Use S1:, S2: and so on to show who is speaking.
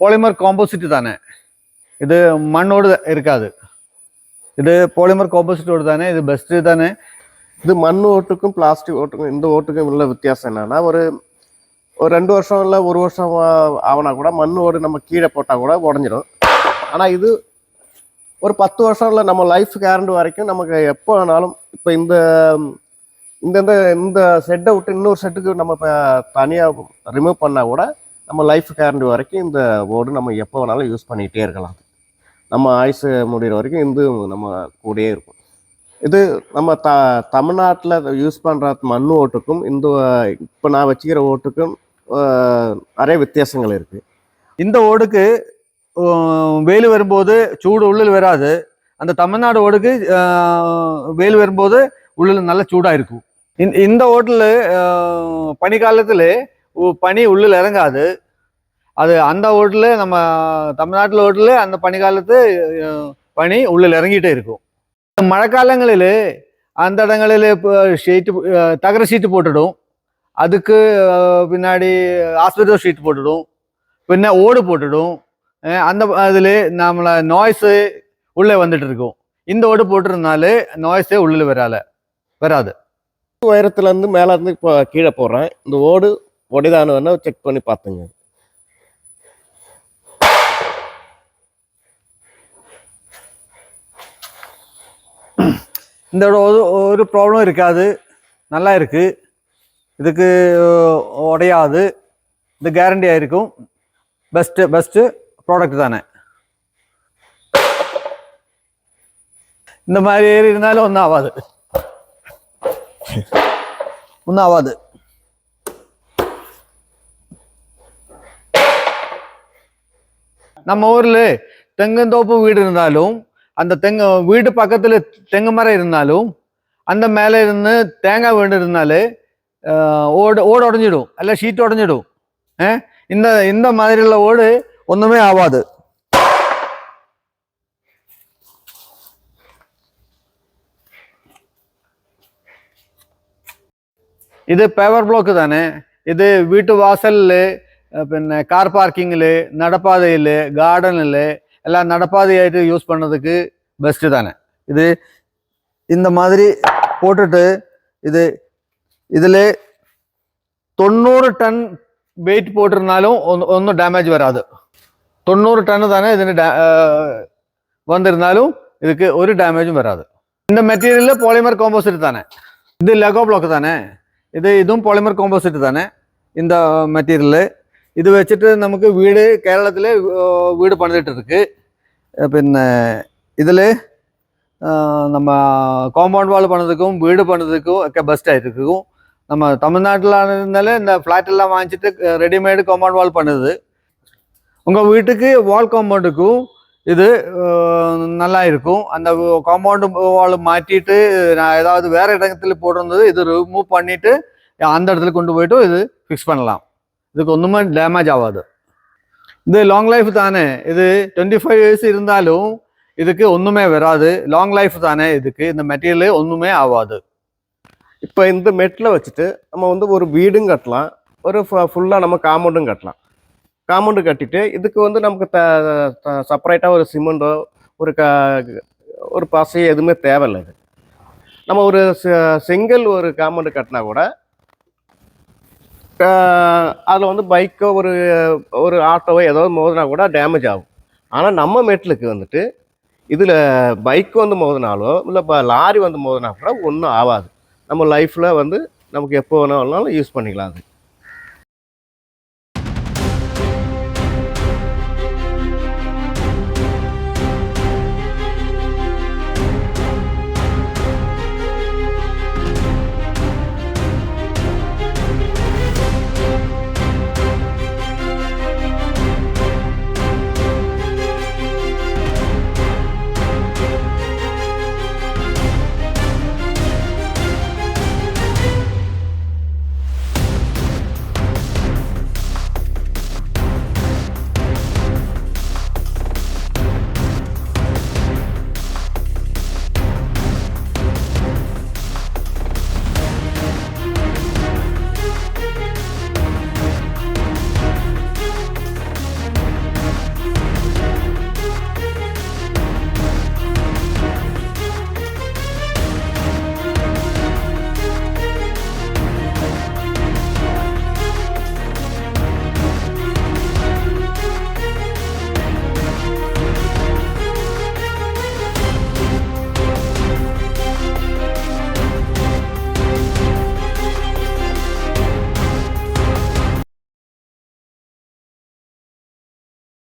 S1: Polymer composite தானே, இது மண்ணோடு இருக்காது. இது பாலிமர் காம்போசிட்டோடு தானே, இது பெஸ்ட்டு தானே.
S2: இது மண் ஓட்டுக்கும் பிளாஸ்டிக் ஓட்டுக்கும் இந்த ஓட்டுக்கும் உள்ள வித்தியாசம் என்னன்னா, ஒரு 2 வருஷம் இல்லை 1 வருஷம் ஆகுனா கூட மண் ஓடு நம்ம கீழே போட்டால் கூட உடஞ்சிடும். ஆனால் இது ஒரு 10 வருஷம் இல்லை நம்ம லைஃப் கேரண்டி வரைக்கும் நமக்கு எப்போ வேணாலும் இப்போ இந்த செட்டை விட்டு இன்னொரு செட்டுக்கு நம்ம இப்போ தனியாக ரிமூவ் பண்ணால் கூட நம்ம லைஃப் கேரண்டி வரைக்கும் இந்த ஓடு நம்ம எப்போ வேணாலும் யூஸ் பண்ணிகிட்டே இருக்கலாம். நம்ம ஆயுசு முடிகிற வரைக்கும் இந்த நம்ம கூடயே இருக்கும். இது நம்ம தமிழ்நாட்டில் யூஸ் பண்ணுற மண் ஓட்டுக்கும் இந்த இப்போ நான் வச்சுக்கிற ஓட்டுக்கும் நிறைய வித்தியாசங்கள் இருக்குது.
S1: இந்த ஓடுக்கு வெயில் வரும்போது சூடு உள்ளில் வராது. அந்த தமிழ்நாடு ஓடுக்கு வெயில் வரும்போது உள்ளில் நல்ல சூடாக இருக்கும். இந்த ஓட்டில் பனிக்காலத்தில் பனி உள்ளில் இறங்காது. அது அந்த ஓட்டில் நம்ம தமிழ்நாட்டில் ஓட்டில் அந்த பனிக்காலத்து பனி உள்ளில் இறங்கிட்டே இருக்கும். மழைக்காலங்களில் அந்த இடங்களில் இப்போ ஷீட்டு தகர ஷீட்டு போட்டுடும். அதுக்கு பின்னாடி ஆஸ்பெட்டோ ஷீட் போட்டுடும். பின்ன ஓடு போட்டுடும். அந்த அதில் நம்மளை நாய்ஸு உள்ளே வந்துட்டு இருக்கும். இந்த ஓடு போட்டிருந்தாலே நாய்ஸே உள்ளே வராது.
S2: உயரத்துலேருந்து மேலே இருந்து இப்போ கீழே போடுறேன். இந்த ஓடு உடைதானு வேணா செக் பண்ணி பார்த்துங்க.
S1: இந்த ஒரு ப்ராப்ளம் இருக்காது, நல்லா இருக்கு. இதுக்கு உடையாது, இது கேரண்டியாக இருக்கும். பெஸ்ட்டு ப்ராடக்ட் தானே. இந்த மாதிரி இருந்தாலும் ஒன்றும் ஆகாது. நம்ம ஊரில் தெங்கந்தோப்பு வீடு இருந்தாலும் அந்த வீடு பக்கத்தில் தெங்கு மரம் இருந்தாலும் அந்த மேலே இருந்து தேங்காய் வீடு இருந்தாலே ஓடு உடஞ்சிடும், இல்லை ஷீட் உடஞ்சிடும். இந்த மாதிரி உள்ள ஓடு ஒன்றுமே ஆகாது. இது பேவர் பிளாக்கு தானே. இது வீட்டு வாசலில், പിന്നെ கார் பார்க்கிங்கில், நடப்பாதையில், கார்டனில் எல்லாம் நடப்பாதையாയിട്ട് யூஸ் பண்ணுறதுக்கு பெஸ்ட்டு தானே. இது இந்த மாதிரி போட்டுட்டு இதில் 90 டன் வெயிட் போட்டிருந்தாலும் ஒன்றும் டேமேஜ் வராது. 90 டன்னு தானே ഇതിന് வந்திருந்தாலும் இதுக்கு ஒரு டேமேஜும் வராது. இந்த மெட்டீரியலில் பாலிமர் காம்போசிட் தானே. இது லெகோ பிளாக் தானே. இதுவும் பாலிமர் காம்போசிட் தானே. இந்த மெட்டீரியல் இது வச்சுட்டு நமக்கு வீடு கேரளத்தில் வீடு பண்ணிட்டு இருக்கு. പിന്നെ இதில் நம்ம காம்பவுண்ட் வால் பண்ணதுக்கும் வீடு பண்ணதுக்கும் ഒക്കെ பெஸ்ட்டாக இருக்கும். நம்ம தமிழ்நாட்டில் இருந்தாலே இந்த ஃப்ளாட் எல்லாம் வாங்கிட்டு ரெடிமேடு காம்பவுண்ட் வால் பண்ணுது. உங்கள் வீட்டுக்கு வால் காம்பவுண்டுக்கும் இது நல்லா இருக்கும். அந்த காம்பவுண்டு வால் மாற்றிட்டு நான் ஏதாவது வேறு இடத்துல போட்டிருந்தது இது ரிமூவ் பண்ணிவிட்டு அந்த இடத்துல கொண்டு போய்ட்டு இது ஃபிக்ஸ் பண்ணலாம். இதுக்கு ஒன்றுமே டேமேஜ் ஆகாது. இது லாங் லைஃப் தானே. இது 25 இயர்ஸ் இருந்தாலும் இதுக்கு ஒன்றுமே வராது. லாங் லைஃப் தானே. இதுக்கு இந்த மெட்டீரியலே ஒன்றுமே ஆகாது.
S2: இப்போ இந்த மெட்டில் வச்சுட்டு நம்ம ஒரு வீடும் கட்டலாம், ஒரு ஃபுல்லாக நம்ம காம்பவுண்டும் கட்டலாம். காம்பவுண்டு கட்டிட்டு இதுக்கு நமக்கு செப்பரேட்டாக ஒரு சிமெண்டோ ஒரு பசை எதுவுமே தேவையில்லை. இது நம்ம ஒரு செங்கல் ஒரு காம்பவுண்டு கட்டினா கூட அதில் பைக்கோ ஒரு ஆட்டோவோ ஏதோ மோதினா கூட டேமேஜ் ஆகும். ஆனால் நம்ம மெட்டலுக்கு இதில் பைக் மோதினாலோ இல்லை லாரி மோதினா கூட ஒன்றும் ஆகாது. நம்ம லைஃப்பில் நமக்கு எப்போ வேணாலும் யூஸ் பண்ணிக்கலாம். அது